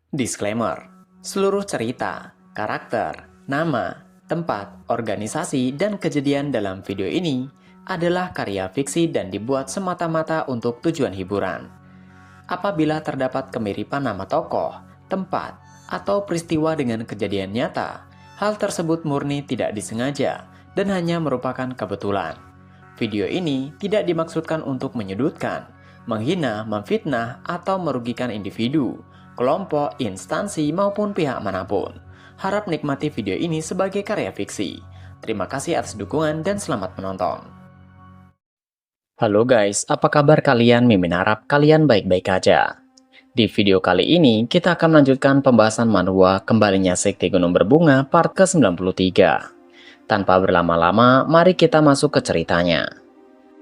Disclaimer: seluruh cerita, karakter, nama, tempat, organisasi, dan kejadian dalam video ini adalah karya fiksi dan dibuat semata-mata untuk tujuan hiburan. Apabila terdapat kemiripan nama tokoh, tempat, atau peristiwa dengan kejadian nyata, hal tersebut murni tidak disengaja dan hanya merupakan kebetulan. Video ini tidak dimaksudkan untuk menyudutkan, menghina, memfitnah, atau merugikan individu, kelompok, instansi, maupun pihak manapun. Harap nikmati video ini sebagai karya fiksi. Terima kasih atas dukungan dan selamat menonton. Halo guys, apa kabar kalian? Mimin harap kalian baik-baik aja. Di video kali ini, kita akan melanjutkan pembahasan manhwa Kembalinya Sekte Gunung Berbunga part ke-93. Tanpa berlama-lama, mari kita masuk ke ceritanya.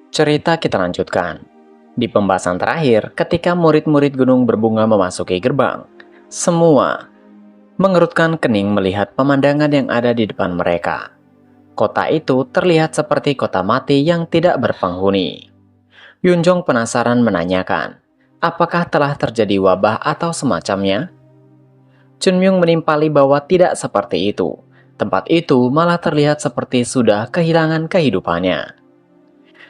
Cerita kita lanjutkan. Di pembahasan terakhir, ketika murid-murid Gunung Berbunga memasuki gerbang, semua mengerutkan kening melihat pemandangan yang ada di depan mereka. Kota itu terlihat seperti kota mati yang tidak berpenghuni. Yunjong penasaran menanyakan, apakah telah terjadi wabah atau semacamnya? Chunmyung menimpali bahwa tidak seperti itu. Tempat itu malah terlihat seperti sudah kehilangan kehidupannya.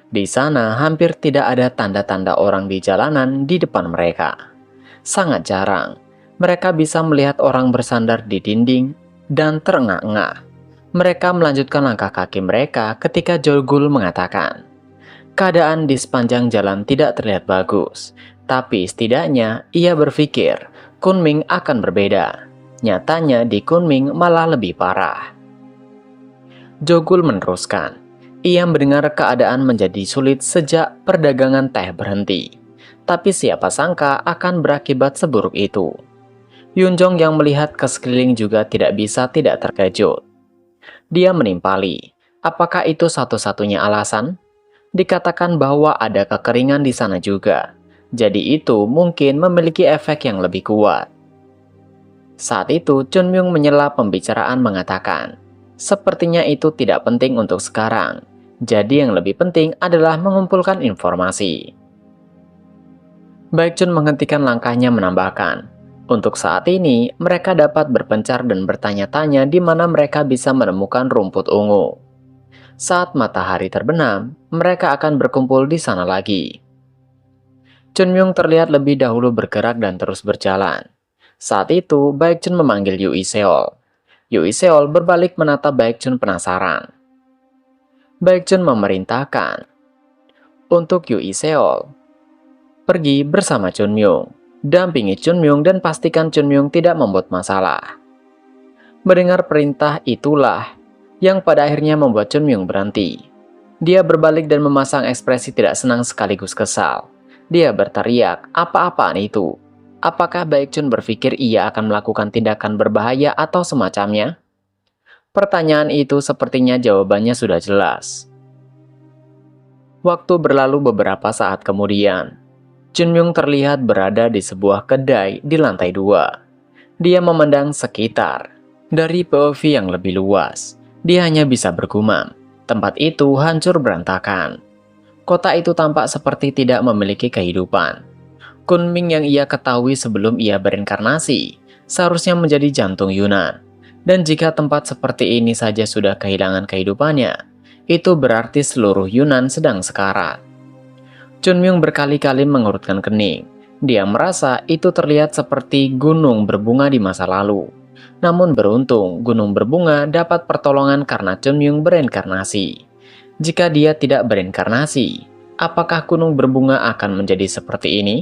Di sana hampir tidak ada tanda-tanda orang di jalanan di depan mereka. Sangat jarang, mereka bisa melihat orang bersandar di dinding dan terengah-engah. Mereka melanjutkan langkah kaki mereka ketika Jolgul mengatakan, keadaan di sepanjang jalan tidak terlihat bagus, tapi setidaknya ia berpikir Kunming akan berbeda. Nyatanya di Kunming malah lebih parah. Jolgul meneruskan, ia mendengar keadaan menjadi sulit sejak perdagangan teh berhenti. Tapi siapa sangka akan berakibat seburuk itu. Yunjong yang melihat ke sekeliling juga tidak bisa tidak terkejut. Dia menimpali, apakah itu satu-satunya alasan? Dikatakan bahwa ada kekeringan di sana juga. Jadi itu mungkin memiliki efek yang lebih kuat. Saat itu Chunmyung menyela pembicaraan mengatakan, sepertinya itu tidak penting untuk sekarang. Jadi yang lebih penting adalah mengumpulkan informasi. Baekjun menghentikan langkahnya menambahkan, untuk saat ini mereka dapat berpencar dan bertanya-tanya di mana mereka bisa menemukan rumput ungu. Saat matahari terbenam, mereka akan berkumpul di sana lagi. Chunmyung terlihat lebih dahulu bergerak dan terus berjalan. Saat itu, Baekjun memanggil Yui Seol. Yui Seol berbalik menatap Baekjun penasaran. Baekjun memerintahkan untuk Yui Seol pergi bersama Chunmyung, dampingi Chunmyung dan pastikan Chunmyung tidak membuat masalah. Mendengar perintah itulah yang pada akhirnya membuat Chunmyung berhenti. Dia berbalik dan memasang ekspresi tidak senang sekaligus kesal. Dia berteriak, apa-apaan itu? Apakah Baekjun berpikir ia akan melakukan tindakan berbahaya atau semacamnya? Pertanyaan itu sepertinya jawabannya sudah jelas. Waktu berlalu beberapa saat kemudian. Chunmyung terlihat berada di sebuah kedai di lantai 2. Dia memandang sekitar. Dari POV yang lebih luas, dia hanya bisa bergumam. Tempat itu hancur berantakan. Kota itu tampak seperti tidak memiliki kehidupan. Kunming yang ia ketahui sebelum ia berinkarnasi seharusnya menjadi jantung Yunan. Dan jika tempat seperti ini saja sudah kehilangan kehidupannya, itu berarti seluruh Yunan sedang sekarat. Chunmyung berkali-kali mengerutkan kening. Dia merasa itu terlihat seperti gunung berbunga di masa lalu. Namun beruntung, gunung berbunga dapat pertolongan karena Chunmyung berinkarnasi. Jika dia tidak berinkarnasi, apakah gunung berbunga akan menjadi seperti ini?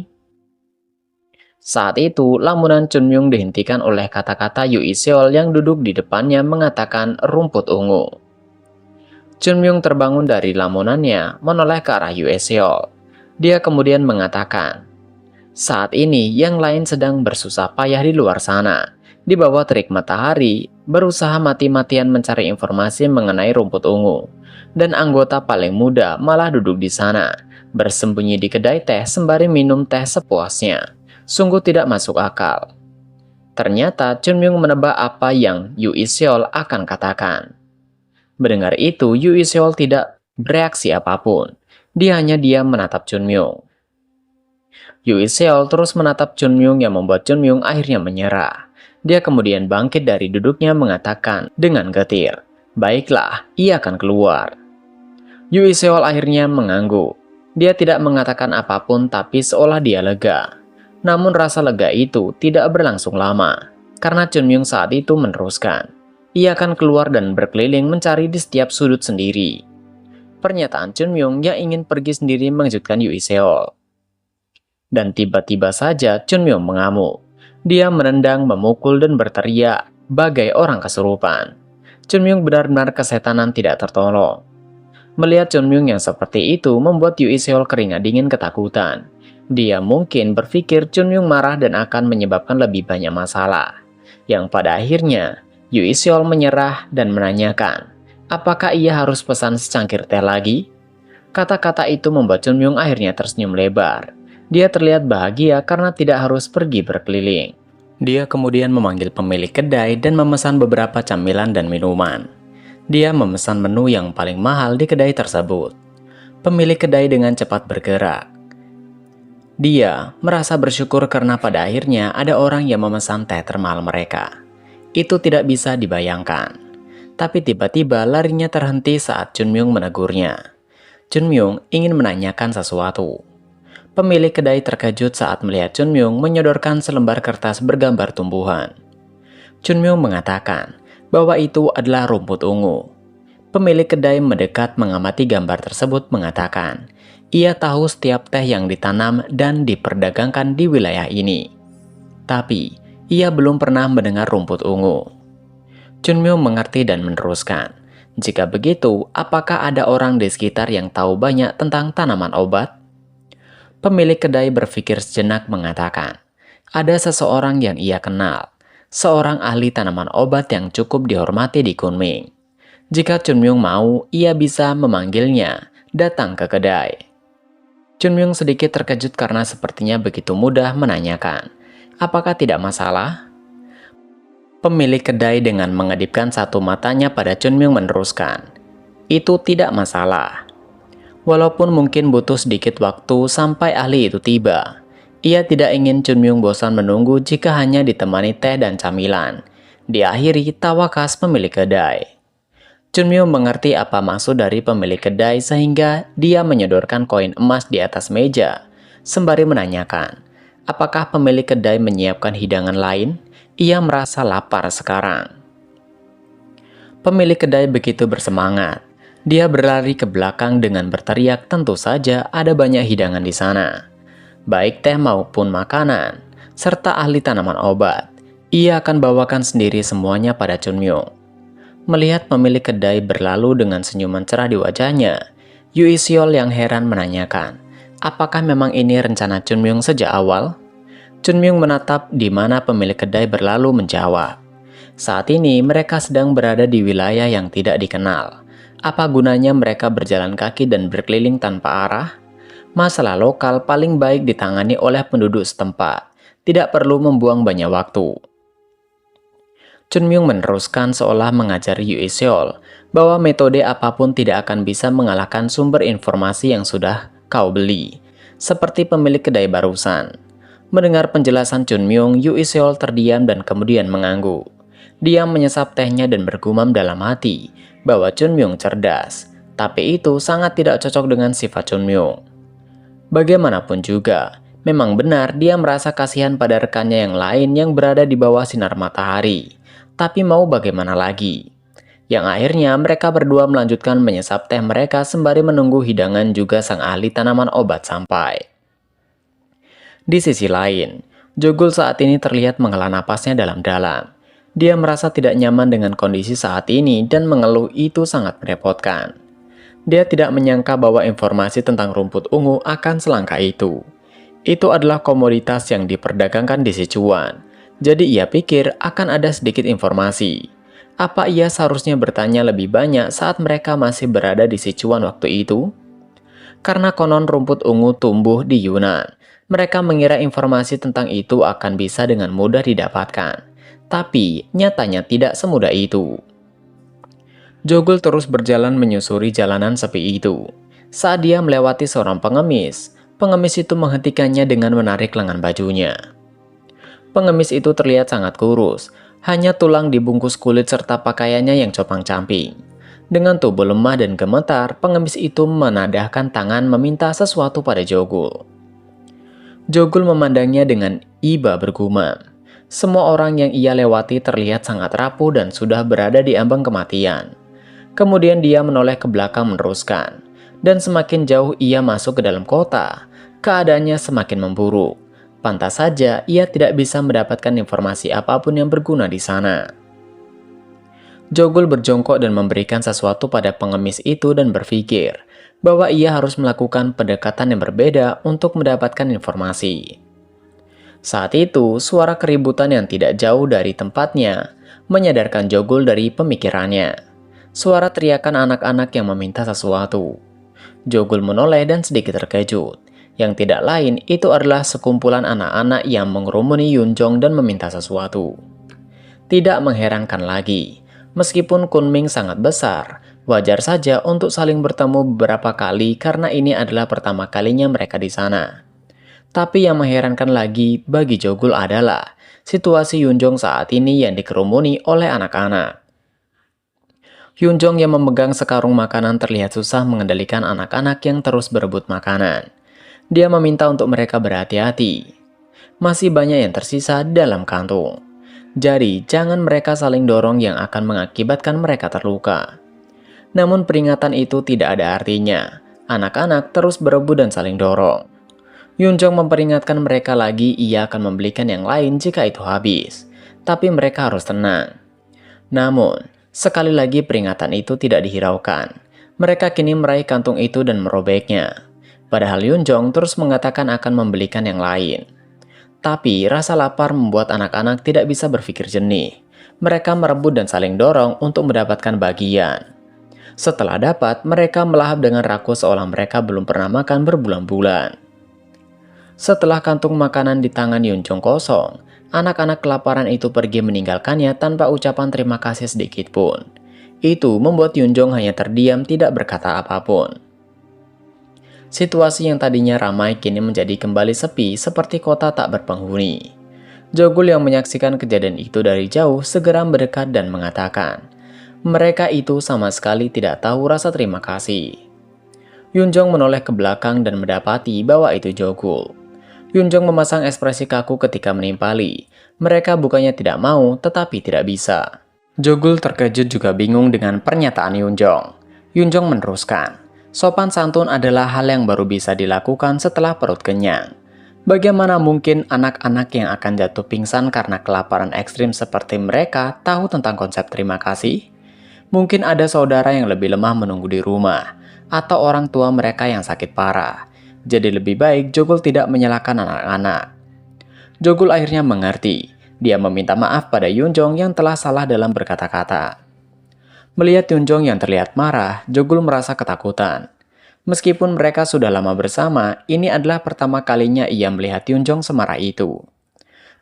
Saat itu, lamunan Chunmyung dihentikan oleh kata-kata Yui Seol yang duduk di depannya mengatakan rumput ungu. Chunmyung terbangun dari lamunannya, menoleh ke arah Yui Seol. Dia kemudian mengatakan, saat ini yang lain sedang bersusah payah di luar sana, di bawah terik matahari, berusaha mati-matian mencari informasi mengenai rumput ungu. Dan anggota paling muda malah duduk di sana, bersembunyi di kedai teh sembari minum teh sepuasnya. Sungguh tidak masuk akal. Ternyata Chunmyung menebak apa yang Yui Seol akan katakan. Mendengar itu, Yui Seol tidak bereaksi apapun. Dia hanya diam menatap Chunmyung. Yui Seol terus menatap Chun Myung yang membuat Chun Myung akhirnya menyerah. Dia kemudian bangkit dari duduknya mengatakan dengan getir, "Baiklah, ia akan keluar." Yui Seol akhirnya mengangguk. Dia tidak mengatakan apapun tapi seolah dia lega. Namun rasa lega itu tidak berlangsung lama, karena Chun Myung saat itu meneruskan. Ia akan keluar dan berkeliling mencari di setiap sudut sendiri. Pernyataan Chun Myung yang ingin pergi sendiri mengejutkan Yui Seol. Dan tiba-tiba saja Chun Myung mengamuk. Dia menendang, memukul, dan berteriak bagai orang kesurupan. Chun Myung benar-benar kesetanan tidak tertolong. Melihat Chun Myung yang seperti itu membuat Yui Seol keringat dingin ketakutan. Dia mungkin berpikir Chun Myung marah dan akan menyebabkan lebih banyak masalah. Yang pada akhirnya, Yui Seol menyerah dan menanyakan, apakah ia harus pesan secangkir teh lagi? Kata-kata itu membuat Chun Myung akhirnya tersenyum lebar. Dia terlihat bahagia karena tidak harus pergi berkeliling. Dia kemudian memanggil pemilik kedai dan memesan beberapa camilan dan minuman. Dia memesan menu yang paling mahal di kedai tersebut. Pemilik kedai dengan cepat bergerak. Dia merasa bersyukur karena pada akhirnya ada orang yang memesan teh termahal mereka. Itu tidak bisa dibayangkan. Tapi tiba-tiba larinya terhenti saat Chun Myung menegurnya. Chun Myung ingin menanyakan sesuatu. Pemilik kedai terkejut saat melihat Chun Myung menyodorkan selembar kertas bergambar tumbuhan. Chun Myung mengatakan bahwa itu adalah rumput ungu. Pemilik kedai mendekat mengamati gambar tersebut mengatakan, ia tahu setiap teh yang ditanam dan diperdagangkan di wilayah ini. Tapi, ia belum pernah mendengar rumput ungu. Chun Myung mengerti dan meneruskan, jika begitu, apakah ada orang di sekitar yang tahu banyak tentang tanaman obat? Pemilik kedai berpikir sejenak mengatakan, ada seseorang yang ia kenal. Seorang ahli tanaman obat yang cukup dihormati di Kunming. Jika Chun Myung mau, ia bisa memanggilnya datang ke kedai. Chun Myung sedikit terkejut karena sepertinya begitu mudah menanyakan, apakah tidak masalah? Pemilik kedai dengan mengedipkan satu matanya pada Chun Myung meneruskan, itu tidak masalah. Walaupun mungkin butuh sedikit waktu sampai ahli itu tiba. Ia tidak ingin Chun Myung bosan menunggu jika hanya ditemani teh dan camilan. Diakhiri tawa khas pemilik kedai. Chun Myung mengerti apa maksud dari pemilik kedai sehingga dia menyodorkan koin emas di atas meja, sembari menanyakan, apakah pemilik kedai menyiapkan hidangan lain? Ia merasa lapar sekarang. Pemilik kedai begitu bersemangat. Dia berlari ke belakang dengan berteriak, tentu saja ada banyak hidangan di sana. Baik teh maupun makanan, serta ahli tanaman obat. Ia akan bawakan sendiri semuanya pada Chun Myung. Melihat pemilik kedai berlalu dengan senyuman cerah di wajahnya, Yui Seol yang heran menanyakan, apakah memang ini rencana Chun Myung sejak awal? Chun Myung menatap di mana pemilik kedai berlalu menjawab, saat ini mereka sedang berada di wilayah yang tidak dikenal. Apa gunanya mereka berjalan kaki dan berkeliling tanpa arah? Masalah lokal paling baik ditangani oleh penduduk setempat, tidak perlu membuang banyak waktu. Chun Myung meneruskan seolah mengajari Yui Seol bahwa metode apapun tidak akan bisa mengalahkan sumber informasi yang sudah kau beli, seperti pemilik kedai barusan. Mendengar penjelasan Chun Myung, Yui Seol terdiam dan kemudian mengangguk. Dia menyesap tehnya dan bergumam dalam hati bahwa Chun Myung cerdas, tapi itu sangat tidak cocok dengan sifat Chun Myung. Bagaimanapun juga, memang benar dia merasa kasihan pada rekannya yang lain yang berada di bawah sinar matahari. Tapi mau bagaimana lagi? Yang akhirnya mereka berdua melanjutkan menyesap teh mereka sembari menunggu hidangan juga sang ahli tanaman obat sampai. Di sisi lain, Jogul saat ini terlihat menghela napasnya dalam-dalam. Dia merasa tidak nyaman dengan kondisi saat ini dan mengeluh itu sangat merepotkan. Dia tidak menyangka bahwa informasi tentang rumput ungu akan selangka itu. Itu adalah komoditas yang diperdagangkan di Sichuan. Jadi ia pikir akan ada sedikit informasi. Apa ia seharusnya bertanya lebih banyak saat mereka masih berada di Sichuan waktu itu? Karena konon rumput ungu tumbuh di Yunnan, mereka mengira informasi tentang itu akan bisa dengan mudah didapatkan. Tapi nyatanya tidak semudah itu. Jogul terus berjalan menyusuri jalanan sepi itu. Saat dia melewati seorang pengemis, Pengemis itu menghentikannya dengan menarik lengan bajunya. Pengemis itu terlihat sangat kurus, hanya tulang dibungkus kulit serta pakaiannya yang compang-camping. Dengan tubuh lemah dan gemetar, pengemis itu menadahkan tangan meminta sesuatu pada Jogul. Jogul memandangnya dengan iba bergumam. Semua orang yang ia lewati terlihat sangat rapuh dan sudah berada di ambang kematian. Kemudian dia menoleh ke belakang meneruskan. Dan semakin jauh ia masuk ke dalam kota, keadaannya semakin memburuk. Pantas saja ia tidak bisa mendapatkan informasi apapun yang berguna di sana. Jogul berjongkok dan memberikan sesuatu pada pengemis itu dan berpikir bahwa ia harus melakukan pendekatan yang berbeda untuk mendapatkan informasi. Saat itu, suara keributan yang tidak jauh dari tempatnya menyadarkan Jogul dari pemikirannya. Suara teriakan anak-anak yang meminta sesuatu. Jogul menoleh dan sedikit terkejut. Yang tidak lain itu adalah sekumpulan anak-anak yang mengerumuni Yunjong dan meminta sesuatu. Tidak mengherankan lagi, meskipun Kunming sangat besar, wajar saja untuk saling bertemu beberapa kali karena ini adalah pertama kalinya mereka di sana. Tapi yang mengherankan lagi bagi Jogul adalah situasi Yunjong saat ini yang dikerumuni oleh anak-anak. Yunjong yang memegang sekarung makanan terlihat susah mengendalikan anak-anak yang terus berebut makanan. Dia meminta untuk mereka berhati-hati. Masih banyak yang tersisa dalam kantung. Jadi, jangan mereka saling dorong yang akan mengakibatkan mereka terluka. Namun peringatan itu tidak ada artinya. Anak-anak terus berebut dan saling dorong. Yunjong memperingatkan mereka lagi ia akan membelikan yang lain jika itu habis. Tapi mereka harus tenang. Namun, sekali lagi peringatan itu tidak dihiraukan. Mereka kini meraih kantung itu dan merobeknya. Padahal Yunjong terus mengatakan akan membelikan yang lain. Tapi rasa lapar membuat anak-anak tidak bisa berpikir jernih. Mereka merebut dan saling dorong untuk mendapatkan bagian. Setelah dapat, mereka melahap dengan rakus seolah mereka belum pernah makan berbulan-bulan. Setelah kantung makanan di tangan Yunjong kosong, anak-anak kelaparan itu pergi meninggalkannya tanpa ucapan terima kasih sedikit pun. Itu membuat Yunjong hanya terdiam tidak berkata apapun. Situasi yang tadinya ramai kini menjadi kembali sepi seperti kota tak berpenghuni. Jogul yang menyaksikan kejadian itu dari jauh segera mendekat dan mengatakan, mereka itu sama sekali tidak tahu rasa terima kasih. Yunjong menoleh ke belakang dan mendapati bahwa itu Jogul. Yunjong memasang ekspresi kaku ketika menimpali. Mereka bukannya tidak mau, tetapi tidak bisa. Jogul terkejut juga bingung dengan pernyataan Yunjong. Yunjong meneruskan, sopan santun adalah hal yang baru bisa dilakukan setelah perut kenyang. Bagaimana mungkin anak-anak yang akan jatuh pingsan karena kelaparan ekstrim seperti mereka tahu tentang konsep terima kasih? Mungkin ada saudara yang lebih lemah menunggu di rumah, atau orang tua mereka yang sakit parah. Jadi lebih baik Jogul tidak menyalahkan anak-anak. Jogul akhirnya mengerti. Dia meminta maaf pada Yunjong yang telah salah dalam berkata-kata. Melihat Yunjong yang terlihat marah, Jogul merasa ketakutan. Meskipun mereka sudah lama bersama, ini adalah pertama kalinya ia melihat Yunjong semarah itu.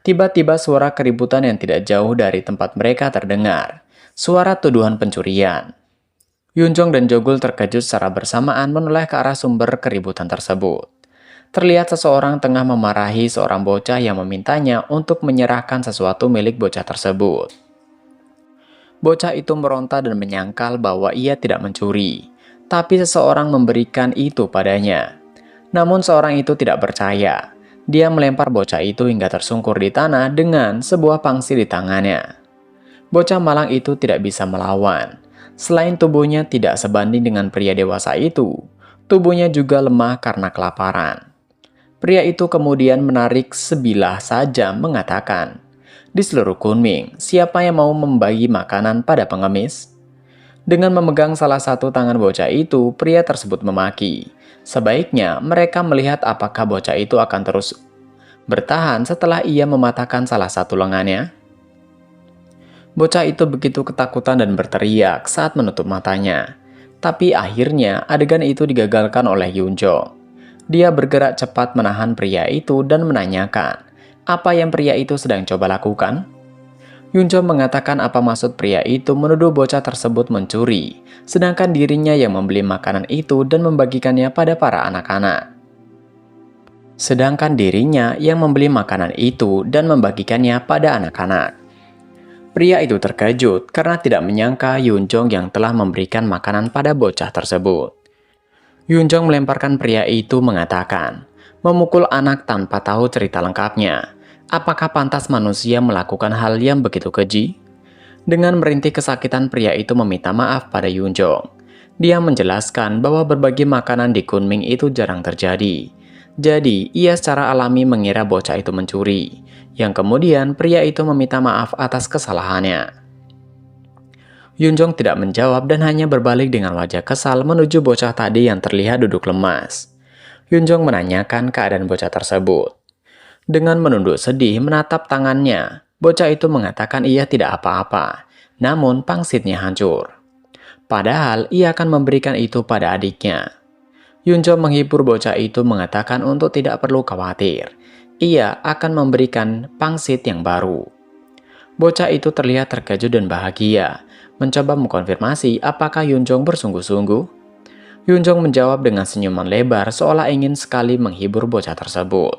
Tiba-tiba suara keributan yang tidak jauh dari tempat mereka terdengar. Suara tuduhan pencurian. Yunjong dan Jogul terkejut secara bersamaan menoleh ke arah sumber keributan tersebut. Terlihat seseorang tengah memarahi seorang bocah yang memintanya untuk menyerahkan sesuatu milik bocah tersebut. Bocah itu meronta dan menyangkal bahwa ia tidak mencuri, tapi seseorang memberikan itu padanya. Namun seorang itu tidak percaya. Dia melempar bocah itu hingga tersungkur di tanah dengan sebuah pangsi di tangannya. Bocah malang itu tidak bisa melawan. Selain tubuhnya tidak sebanding dengan pria dewasa itu, tubuhnya juga lemah karena kelaparan. Pria itu kemudian menarik sebilah saja mengatakan, di seluruh Kunming, siapa yang mau membagi makanan pada pengemis? Dengan memegang salah satu tangan bocah itu, pria tersebut memaki. Sebaiknya mereka melihat apakah bocah itu akan terus bertahan setelah ia mematahkan salah satu lengannya. Bocah itu begitu ketakutan dan berteriak saat menutup matanya. Tapi akhirnya adegan itu digagalkan oleh Yunjong. Dia bergerak cepat menahan pria itu dan menanyakan, apa yang pria itu sedang coba lakukan? Yunjong mengatakan apa maksud pria itu menuduh bocah tersebut mencuri, sedangkan dirinya yang membeli makanan itu dan membagikannya pada para anak-anak. sedangkan dirinya yang membeli makanan itu dan membagikannya pada anak-anak. Pria itu terkejut karena tidak menyangka Yunjong yang telah memberikan makanan pada bocah tersebut. Yunjong melemparkan pria itu mengatakan, memukul anak tanpa tahu cerita lengkapnya. Apakah pantas manusia melakukan hal yang begitu keji? Dengan merintih kesakitan, pria itu meminta maaf pada Yunjong. Dia menjelaskan bahwa berbagi makanan di Kunming itu jarang terjadi. Jadi, ia secara alami mengira bocah itu mencuri. Yang kemudian pria itu meminta maaf atas kesalahannya. Yunjong tidak menjawab dan hanya berbalik dengan wajah kesal menuju bocah tadi yang terlihat duduk lemas. Yunjong menanyakan keadaan bocah tersebut. Dengan menunduk sedih menatap tangannya, bocah itu mengatakan ia tidak apa-apa, namun pangsitnya hancur. Padahal ia akan memberikan itu pada adiknya. Yunjong menghibur bocah itu mengatakan untuk tidak perlu khawatir. Ia akan memberikan pangsit yang baru. Bocah itu terlihat terkejut dan bahagia, mencoba mengkonfirmasi apakah Yunjong bersungguh-sungguh. Yunjong menjawab dengan senyuman lebar seolah ingin sekali menghibur bocah tersebut.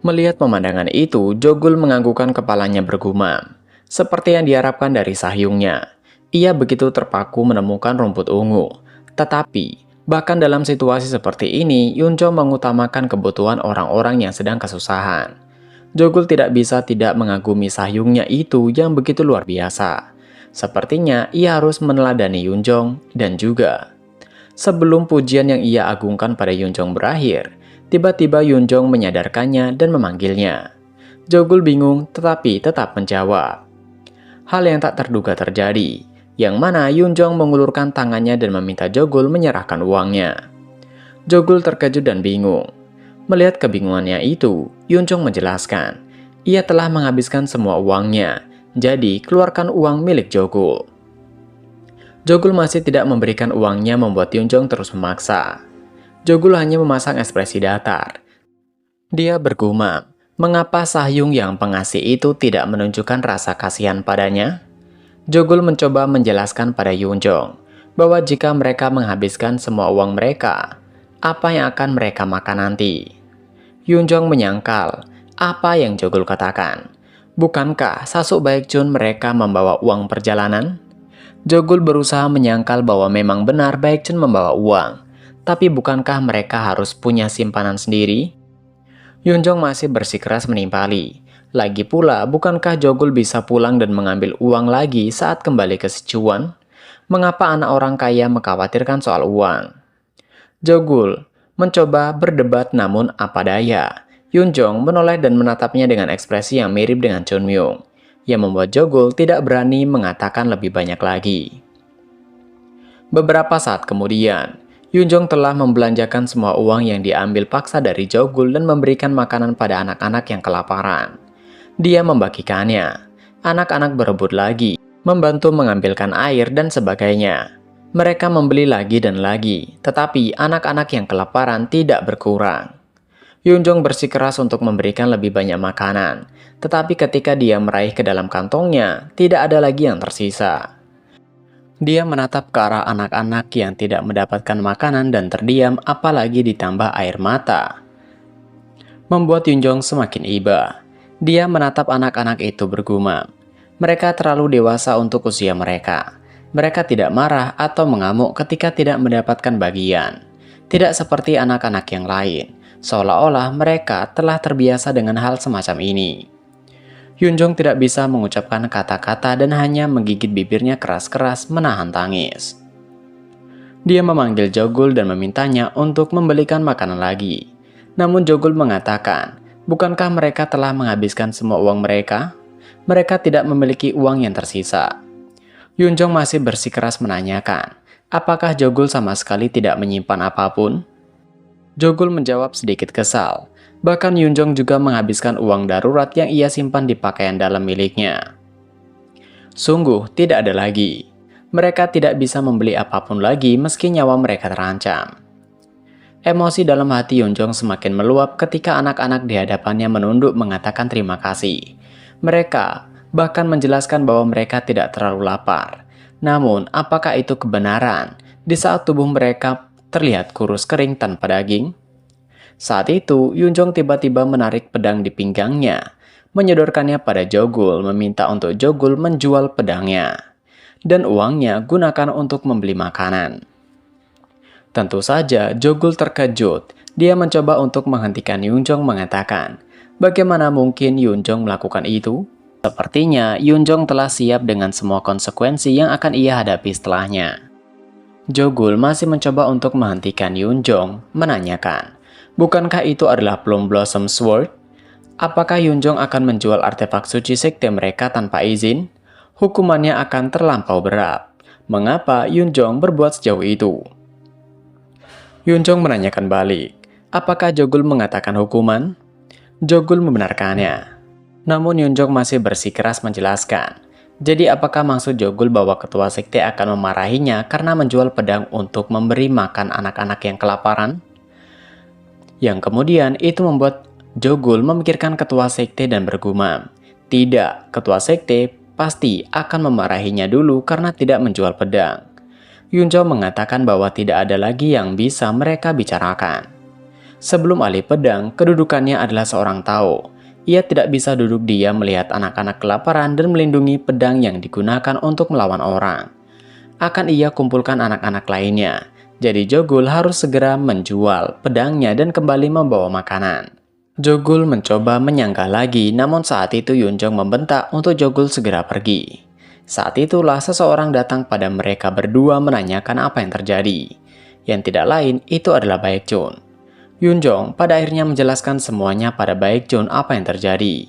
Melihat pemandangan itu, Jogul menganggukkan kepalanya bergumam. Seperti yang diharapkan dari Sahyungnya, ia begitu terpaku menemukan rumput ungu. Tetapi, bahkan dalam situasi seperti ini, Yunjong mengutamakan kebutuhan orang-orang yang sedang kesusahan. Jogul tidak bisa tidak mengagumi Sahyungnya itu yang begitu luar biasa. Sepertinya ia harus meneladani Yunjong dan juga. Sebelum pujian yang ia agungkan pada Yunjong berakhir, tiba-tiba Yunjong menyadarkannya dan memanggilnya. Jogul bingung tetapi tetap menjawab. Hal yang tak terduga terjadi, yang mana Yunjong mengulurkan tangannya dan meminta Jogul menyerahkan uangnya. Jogul terkejut dan bingung. Melihat kebingungannya itu, Yunjong menjelaskan, ia telah menghabiskan semua uangnya, jadi keluarkan uang milik Jogul. Jogul masih tidak memberikan uangnya membuat Yunjong terus memaksa. Jogul hanya memasang ekspresi datar. Dia bergumam, mengapa Sahyung yang pengasih itu tidak menunjukkan rasa kasihan padanya? Jogul mencoba menjelaskan pada Yunjong bahwa jika mereka menghabiskan semua uang mereka, apa yang akan mereka makan nanti? Yunjong menyangkal apa yang Jogul katakan. Bukankah Sasuk Baekjun mereka membawa uang perjalanan? Jogul berusaha menyangkal bahwa memang benar Baekjun membawa uang, tapi bukankah mereka harus punya simpanan sendiri? Yunjong masih bersikeras menimpali. Lagi pula, bukankah Jogul bisa pulang dan mengambil uang lagi saat kembali ke Sichuan? Mengapa anak orang kaya mengkhawatirkan soal uang? Jogul mencoba berdebat namun apa daya. Yunjong menoleh dan menatapnya dengan ekspresi yang mirip dengan Chun Myung, yang membuat Jogul tidak berani mengatakan lebih banyak lagi. Beberapa saat kemudian, Yunjong telah membelanjakan semua uang yang diambil paksa dari Jogul dan memberikan makanan pada anak-anak yang kelaparan. Dia membagikannya. Anak-anak berebut lagi, membantu mengambilkan air dan sebagainya. Mereka membeli lagi dan lagi, tetapi anak-anak yang kelaparan tidak berkurang. Yunjong bersikeras untuk memberikan lebih banyak makanan, tetapi ketika dia meraih ke dalam kantongnya, tidak ada lagi yang tersisa. Dia menatap ke arah anak-anak yang tidak mendapatkan makanan dan terdiam, apalagi ditambah air mata. Membuat Yunjong semakin iba. Dia menatap anak-anak itu bergumam. Mereka terlalu dewasa untuk usia mereka. Mereka tidak marah atau mengamuk ketika tidak mendapatkan bagian. Tidak seperti anak-anak yang lain, seolah-olah mereka telah terbiasa dengan hal semacam ini. Yunjong tidak bisa mengucapkan kata-kata dan hanya menggigit bibirnya keras-keras menahan tangis. Dia memanggil Jogul dan memintanya untuk membelikan makanan lagi. Namun Jogul mengatakan, bukankah mereka telah menghabiskan semua uang mereka? Mereka tidak memiliki uang yang tersisa. Yunjong masih bersikeras menanyakan, apakah Jogul sama sekali tidak menyimpan apapun? Jogul menjawab sedikit kesal. Bahkan Yunjong juga menghabiskan uang darurat yang ia simpan di pakaian dalam miliknya. Sungguh tidak ada lagi. Mereka tidak bisa membeli apapun lagi meski nyawa mereka terancam. Emosi dalam hati Yunjong semakin meluap ketika anak-anak di hadapannya menunduk mengatakan terima kasih. Mereka bahkan menjelaskan bahwa mereka tidak terlalu lapar. Namun, apakah itu kebenaran di saat tubuh mereka terlihat kurus kering tanpa daging? Saat itu, Yunjong tiba-tiba menarik pedang di pinggangnya, menyodorkannya pada Jogul, meminta untuk Jogul menjual pedangnya. Dan uangnya gunakan untuk membeli makanan. Tentu saja, Jogul terkejut. Dia mencoba untuk menghentikan Yunjong mengatakan, bagaimana mungkin Yunjong melakukan itu? Sepertinya Yunjong telah siap dengan semua konsekuensi yang akan ia hadapi setelahnya. Jogul masih mencoba untuk menghentikan Yunjong, menanyakan, bukankah itu adalah Plum Blossom Sword? Apakah Yunjong akan menjual artefak suci sekte mereka tanpa izin? Hukumannya akan terlampau berat. Mengapa Yunjong berbuat sejauh itu? Yunjong menanyakan balik, apakah Jogul mengatakan hukuman? Jogul membenarkannya. Namun Yunjong masih bersikeras menjelaskan. Jadi apakah maksud Jogul bahwa ketua sekte akan memarahinya karena menjual pedang untuk memberi makan anak-anak yang kelaparan? Yang kemudian itu membuat Jogul memikirkan ketua sekte dan bergumam. Tidak, ketua sekte pasti akan memarahinya dulu karena tidak menjual pedang. Yunjong mengatakan bahwa tidak ada lagi yang bisa mereka bicarakan. Sebelum alih pedang, kedudukannya adalah seorang Tao. Ia tidak bisa duduk diam melihat anak-anak kelaparan dan melindungi pedang yang digunakan untuk melawan orang. Akan ia kumpulkan anak-anak lainnya. Jadi Jogul harus segera menjual pedangnya dan kembali membawa makanan. Jogul mencoba menyanggah lagi, namun saat itu Yunjong membentak untuk Jogul segera pergi. Saat itulah seseorang datang pada mereka berdua menanyakan apa yang terjadi. Yang tidak lain itu adalah Baekjun. Yunjong pada akhirnya menjelaskan semuanya pada Baekjun apa yang terjadi.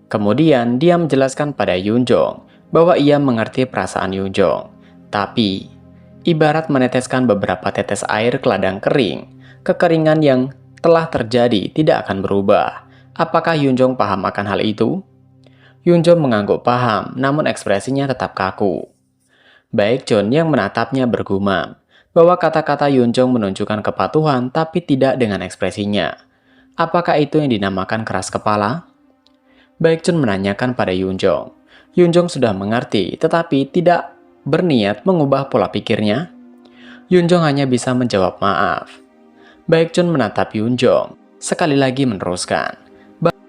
Kemudian dia menjelaskan pada Yunjong bahwa ia mengerti perasaan Yunjong. Tapi, ibarat meneteskan beberapa tetes air ke ladang kering, kekeringan yang telah terjadi tidak akan berubah. Apakah Yunjong paham akan hal itu? Yunjong mengangguk paham, namun ekspresinya tetap kaku. Baekjun yang menatapnya bergumam bahwa kata-kata Yunjong menunjukkan kepatuhan tapi tidak dengan ekspresinya. Apakah itu yang dinamakan keras kepala? Baekjun menanyakan pada Yunjong. Yunjong sudah mengerti tetapi tidak berniat mengubah pola pikirnya. Yunjong hanya bisa menjawab maaf. Baekjun menatap Yunjong, sekali lagi meneruskan.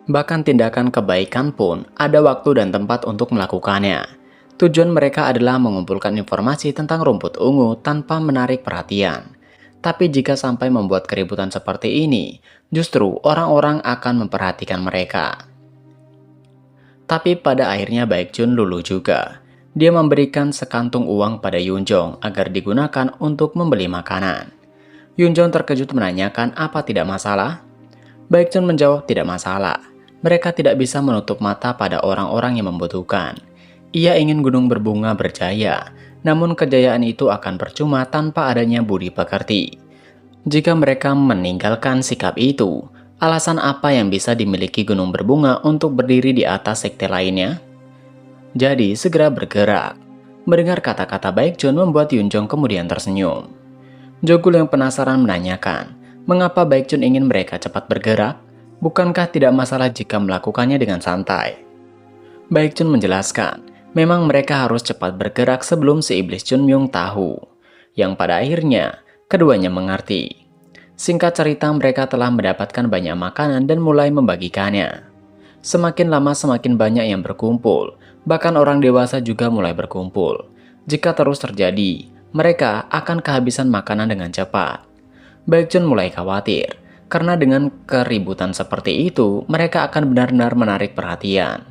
Bahkan tindakan kebaikan pun ada waktu dan tempat untuk melakukannya. Tujuan mereka adalah mengumpulkan informasi tentang rumput ungu tanpa menarik perhatian. Tapi jika sampai membuat keributan seperti ini, justru orang-orang akan memperhatikan mereka. Tapi pada akhirnya Baekjun luluh juga. Dia memberikan sekantung uang pada Yunjong agar digunakan untuk membeli makanan. Yunjong terkejut menanyakan apa tidak masalah? Baekjun menjawab tidak masalah. Mereka tidak bisa menutup mata pada orang-orang yang membutuhkan. Ia ingin gunung berbunga berjaya, namun kejayaan itu akan percuma tanpa adanya budi pekerti. Jika mereka meninggalkan sikap itu, alasan apa yang bisa dimiliki gunung berbunga untuk berdiri di atas sekte lainnya? Jadi segera bergerak. Mendengar kata-kata Baekjun membuat Yunjong kemudian tersenyum. Jogul yang penasaran menanyakan, mengapa Baekjun ingin mereka cepat bergerak? Bukankah tidak masalah jika melakukannya dengan santai? Baekjun menjelaskan, memang mereka harus cepat bergerak sebelum si iblis Chunmyung tahu. Yang pada akhirnya, keduanya mengerti. Singkat cerita mereka telah mendapatkan banyak makanan dan mulai membagikannya. Semakin lama semakin banyak yang berkumpul, bahkan orang dewasa juga mulai berkumpul. Jika terus terjadi, mereka akan kehabisan makanan dengan cepat. Baekjun mulai khawatir. Karena dengan keributan seperti itu, mereka akan benar-benar menarik perhatian.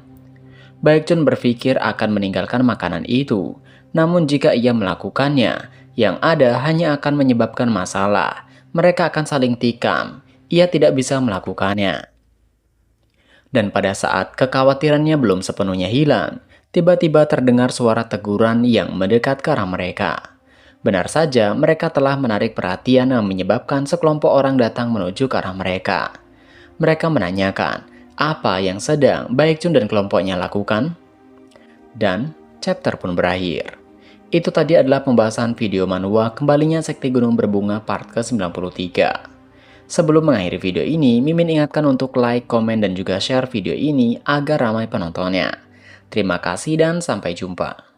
Baekjun berpikir akan meninggalkan makanan itu, namun jika ia melakukannya, yang ada hanya akan menyebabkan masalah. Mereka akan saling tikam, ia tidak bisa melakukannya. Dan pada saat kekhawatirannya belum sepenuhnya hilang, tiba-tiba terdengar suara teguran yang mendekat ke arah mereka. Benar saja, mereka telah menarik perhatian yang menyebabkan sekelompok orang datang menuju ke arah mereka. Mereka menanyakan, apa yang sedang Baekjun dan kelompoknya lakukan? Dan chapter pun berakhir. Itu tadi adalah pembahasan video manhwa Kembalinya Sekte Gunung Berbunga part ke-93. Sebelum mengakhiri video ini, Mimin ingatkan untuk like, komen, dan juga share video ini agar ramai penontonnya. Terima kasih dan sampai jumpa.